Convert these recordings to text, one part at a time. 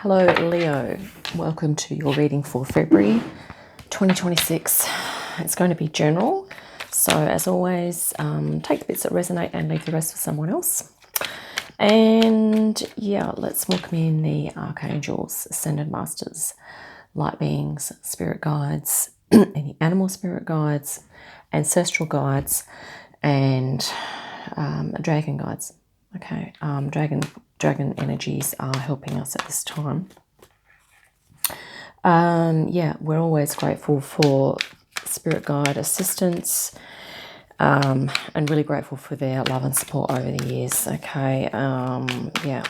Hello Leo, welcome to your reading for February 2026. It's going to be general, so as always, take the bits that resonate and leave the rest for someone else. And yeah, let's welcome in the archangels, ascended masters, light beings, spirit guides, any animal spirit guides, ancestral guides, and dragon guides. Okay, dragon energies are helping us at this time. Yeah, we're always grateful for spirit guide assistance, and really grateful for their love and support over the years. Okay, yeah,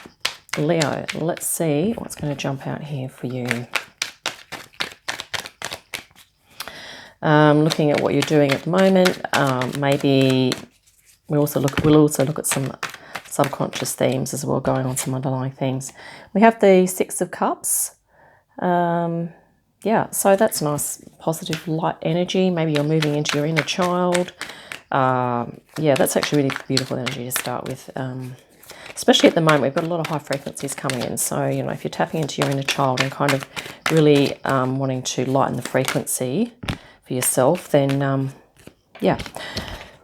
Leo, let's see what's going to jump out here for you. Looking at what you're doing at the moment, maybe we'll also look at some subconscious themes as well, going on some underlying themes. We have the Six of Cups. Yeah, so that's nice, positive, light energy. Maybe you're moving into your inner child. Yeah, that's actually really beautiful energy to start with. Especially at the moment, we've got a lot of high frequencies coming in. So, you know, if you're tapping into your inner child and kind of really wanting to lighten the frequency for yourself, then yeah.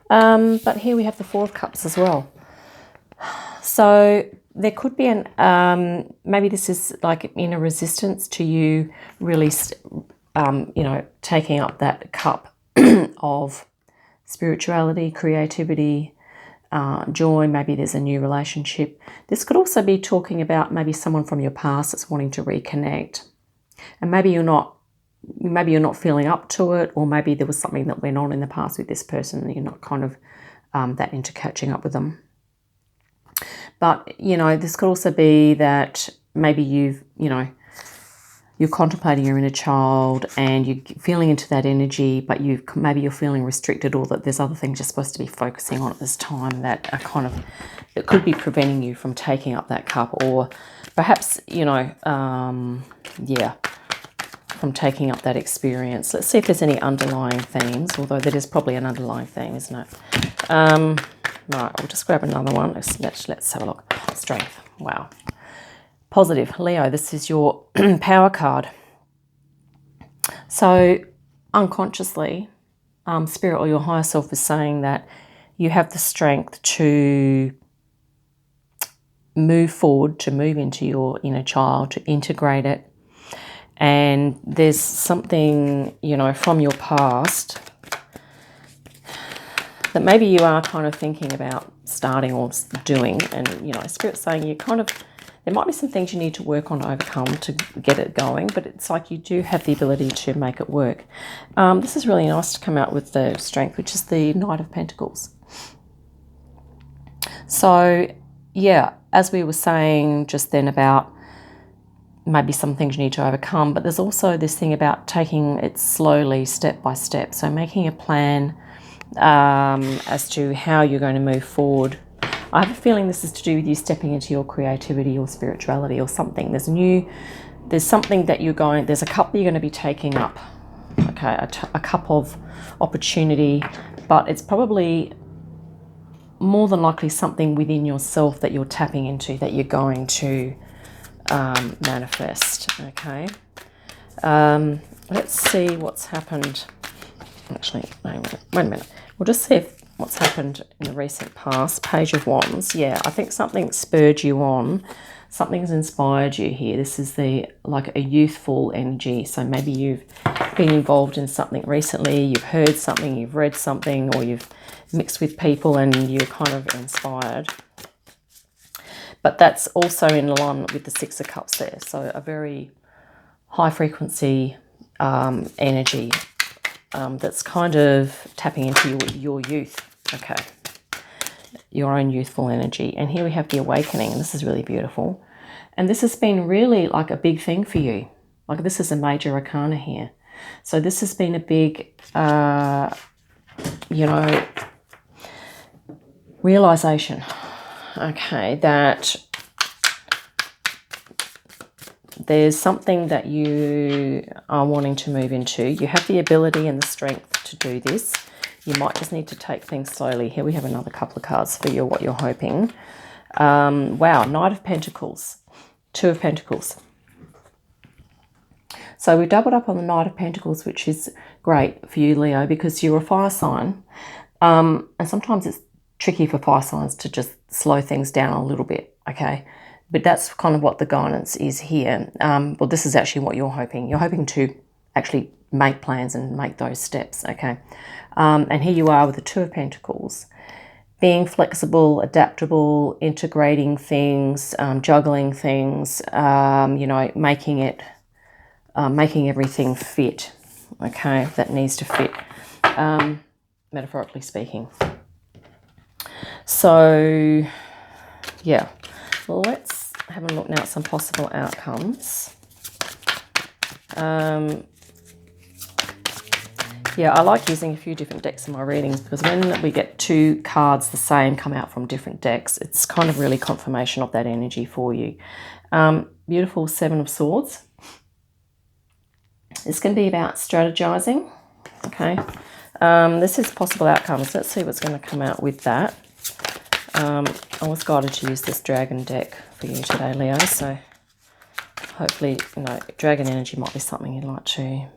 But here we have the Four of Cups as well. So there could be an, maybe this is like in a resistance to you really, you know, taking up that cup of spirituality, creativity, joy. Maybe there's a new relationship. This could also be talking about maybe someone from your past that's wanting to reconnect. And maybe you're not feeling up to it, or maybe there was something that went on in the past with this person and you're not kind of that into catching up with them. But, you know, this could also be that maybe you're contemplating your inner child and you're feeling into that energy, but maybe you're feeling restricted, or that there's other things you're supposed to be focusing on at this time that are kind of, it could be preventing you from taking up that cup, or perhaps, you know, yeah, from taking up that experience. Let's see if there's any underlying themes, although that is probably an underlying theme, isn't it? Right, I'll just grab another one. Let's have a look. Strength. Wow. Positive. Leo, this is your power card. So unconsciously, Spirit or your higher self is saying that you have the strength to move forward, to move into your inner child, to integrate it. And there's something, you know, from your past that maybe you are kind of thinking about starting or doing, and, you know, Spirit's saying you kind of, there might be some things you need to work on to overcome to get it going, but it's like you do have the ability to make it work. This is really nice to come out with the strength, which is the Knight of Pentacles. So, yeah, as we were saying just then about maybe some things you need to overcome, but there's also this thing about taking it slowly, step by step. So making a plan as to how you're going to move forward. I have a feeling this is to do with you stepping into your creativity or spirituality or something. There's something that there's a cup that you're going to be taking up. Okay, a cup of opportunity, but it's probably more than likely something within yourself that you're tapping into, that you're going to manifest. Okay, let's see what's happened. Actually, wait a minute. We'll just see what's happened in the recent past. Page of Wands. Yeah, I think something spurred you on. Something's inspired you here. This is like a youthful energy. So maybe you've been involved in something recently. You've heard something, you've read something, or you've mixed with people and you're kind of inspired. But that's also in alignment with the Six of Cups there. So a very high frequency energy. That's kind of tapping into your youth, okay, your own youthful energy. And here we have the Awakening, and this is really beautiful. And this has been really like a big thing for you. Like, this is a major arcana here. So this has been a big, you know, realization, okay, that there's something that you are wanting to move into. You have the ability and the strength to do this. You might just need to take things slowly. Here we have another couple of cards for you, what you're hoping. Wow, Knight of Pentacles, Two of Pentacles. So we've doubled up on the Knight of Pentacles, which is great for you, Leo, because you're a fire sign. And sometimes it's tricky for fire signs to just slow things down a little bit, okay? But that's kind of what the guidance is here. Well, this is actually what you're hoping. You're hoping to actually make plans and make those steps, okay? And here you are with the Two of Pentacles. Being flexible, adaptable, integrating things, juggling things, you know, making everything fit, okay, that needs to fit, metaphorically speaking. So, yeah, well, let's have a look now at some possible outcomes. Yeah, I like using a few different decks in my readings because when we get two cards the same come out from different decks, it's kind of really confirmation of that energy for you. Beautiful Seven of Swords. It's going to be about strategizing, okay? This is possible outcomes. Let's see what's going to come out with that. I was guided to use this dragon deck for you today, Leo, so hopefully, you know, dragon energy might be something you'd like to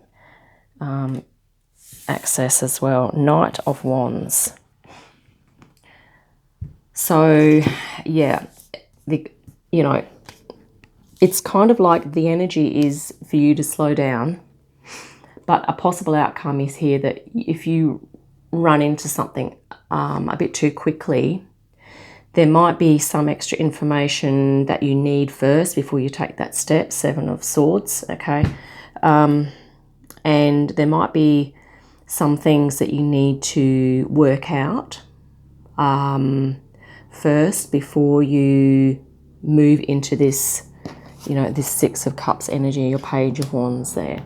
access as well. Knight of Wands. So, yeah, you know, it's kind of like the energy is for you to slow down, but a possible outcome is here that if you run into something a bit too quickly, there might be some extra information that you need first before you take that step. Seven of Swords, okay? And there might be some things that you need to work out first before you move into this, you know, this Six of Cups energy, your Page of Wands there.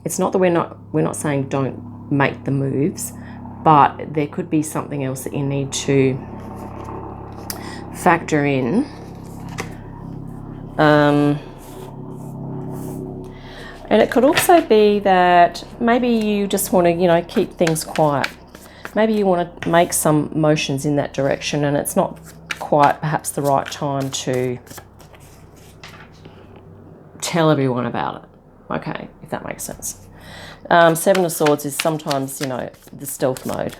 It's not that we're not saying don't make the moves, but there could be something else that you need to factor in. And it could also be that maybe you just want to, you know, keep things quiet. Maybe you want to make some motions in that direction and it's not quite perhaps the right time to tell everyone about it. Okay, if that makes sense. Seven of Swords is sometimes, you know, the stealth mode.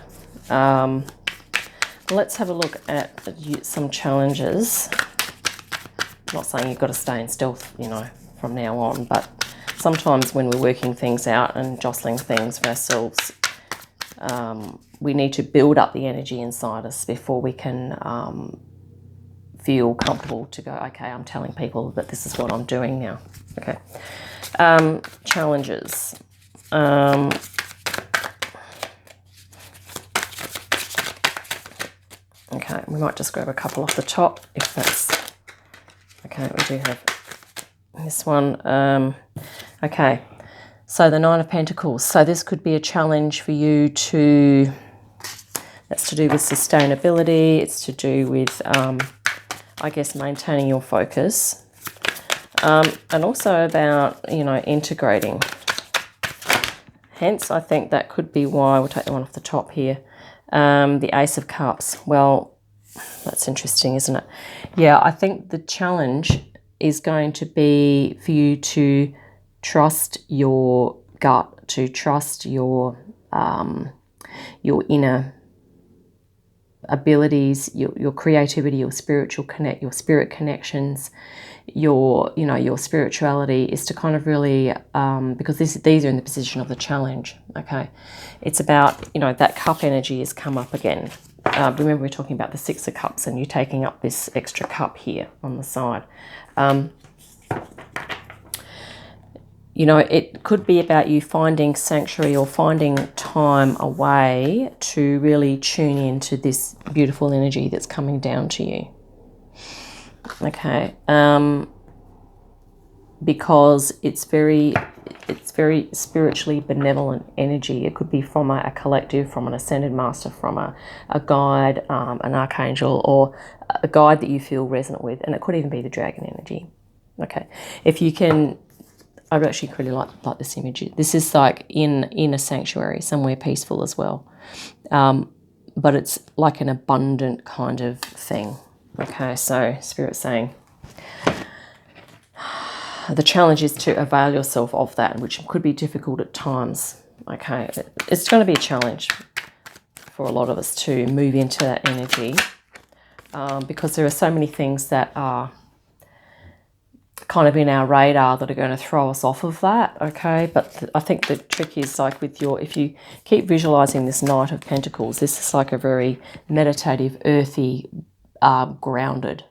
Let's have a look at some challenges. I'm not saying you've got to stay in stealth, you know, from now on, but sometimes when we're working things out and jostling things for ourselves, we need to build up the energy inside us before we can feel comfortable to go, okay, I'm telling people that this is what I'm doing now. Okay. Challenges. Okay, we might just grab a couple off the top if that's... Okay, we do have this one. Okay, so the Nine of Pentacles. So this could be a challenge for you to... That's to do with sustainability. It's to do with, I guess, maintaining your focus. And also about, you know, integrating. Hence, I think that could be why, we'll take the one off the top here, the Ace of Cups. Well, that's interesting, isn't it? Yeah, I think the challenge is going to be for you to trust your gut, to trust your inner abilities, your creativity, your spirit connections, your spirituality, is to kind of really because these are in the position of the challenge. Okay, it's about, you know, that cup energy has come up again. Remember, we're talking about the Six of Cups and you taking up this extra cup here on the side. You know, it could be about you finding sanctuary or finding time away to really tune into this beautiful energy that's coming down to you. Okay, because it's very spiritually benevolent energy. It could be from a collective, from an ascended master, from a guide, an archangel, or a guide that you feel resonant with, and it could even be the dragon energy. Okay, if you can, I actually really like this image. This is like in a sanctuary, somewhere peaceful as well, but it's like an abundant kind of thing. Okay, so Spirit's saying, the challenge is to avail yourself of that, which could be difficult at times. Okay, it's going to be a challenge for a lot of us to move into that energy, because there are so many things that are kind of in our radar that are going to throw us off of that. Okay, but I think the trick is like with your, if you keep visualizing this Knight of Pentacles, this is like a very meditative, earthy, grounded.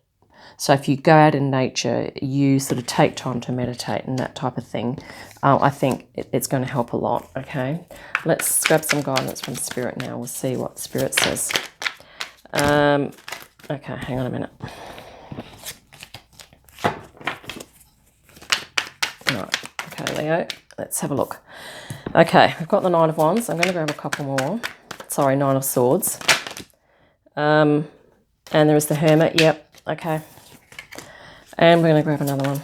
So if you go out in nature, you sort of take time to meditate and that type of thing, I think it's going to help a lot. Okay, let's grab some guidance from Spirit now. We'll see what Spirit says. Okay, hang on a minute. Right, okay, Leo, let's have a look. Okay, we've got the Nine of Wands. I'm going to grab a couple more. Sorry, Nine of Swords. And there is the Hermit. Yep, okay. And we're going to grab another one.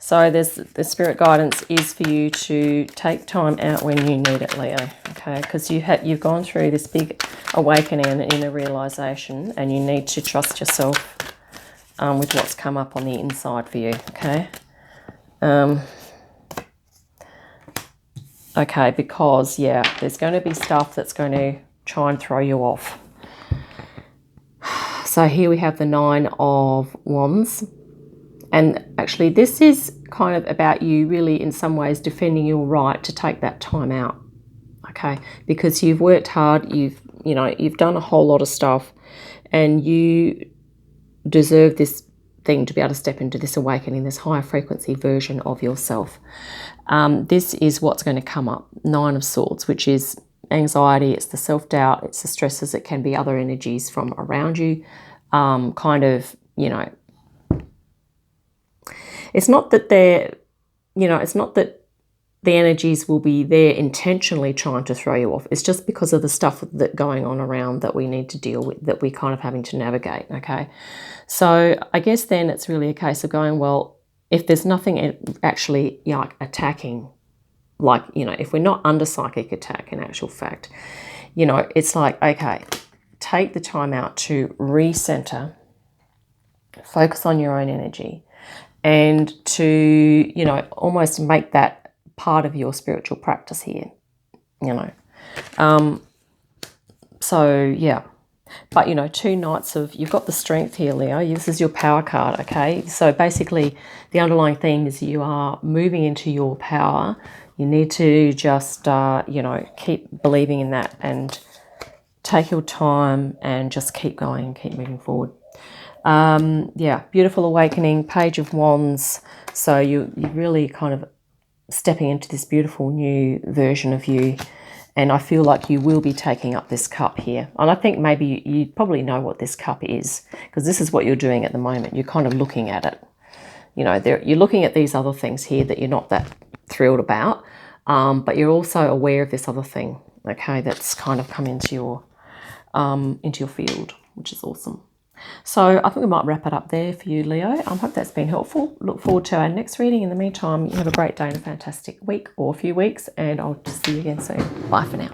So there's the Spirit guidance is for you to take time out when you need it, Leo. Okay, because you've gone through this big awakening and inner realization, and you need to trust yourself with what's come up on the inside for you. Okay. Okay, because yeah, there's going to be stuff that's going to try and throw you off. So here we have the Nine of Wands, and actually this is kind of about you really in some ways defending your right to take that time out. Okay, because you've worked hard, you've done a whole lot of stuff, and you deserve this thing to be able to step into this awakening, this higher frequency version of yourself. This is what's going to come up. Nine of Swords, which is anxiety, it's the self-doubt, it's the stresses, it can be other energies from around you. Kind of, it's not that it's not that the energies will be there intentionally trying to throw you off. It's just because of the stuff that's going on around that we need to deal with, that we're kind of having to navigate, okay? So I guess then it's really a case of going, well, if there's nothing actually attacking, if we're not under psychic attack in actual fact, it's like, okay, take the time out to recenter, focus on your own energy, and to, almost make that part of your spiritual practice here, so yeah. But two Knights of, you've got the Strength here, Leo. This is your power card, okay? So basically the underlying theme is you are moving into your power. You need to just keep believing in that and take your time and just keep going and keep moving forward. Yeah, beautiful awakening, Page of Wands. So you're really kind of stepping into this beautiful new version of you, and I feel like you will be taking up this cup here. And I think maybe you probably know what this cup is, because this is what you're doing at the moment. You're kind of looking at it. You're looking at these other things here that you're not that thrilled about, but you're also aware of this other thing, okay, that's kind of come into your field, which is awesome. So I think we might wrap it up there for you, Leo. I hope that's been helpful. Look forward to our next reading. In the meantime, you have a great day and a fantastic week or a few weeks, and I'll just see you again soon. Bye for now.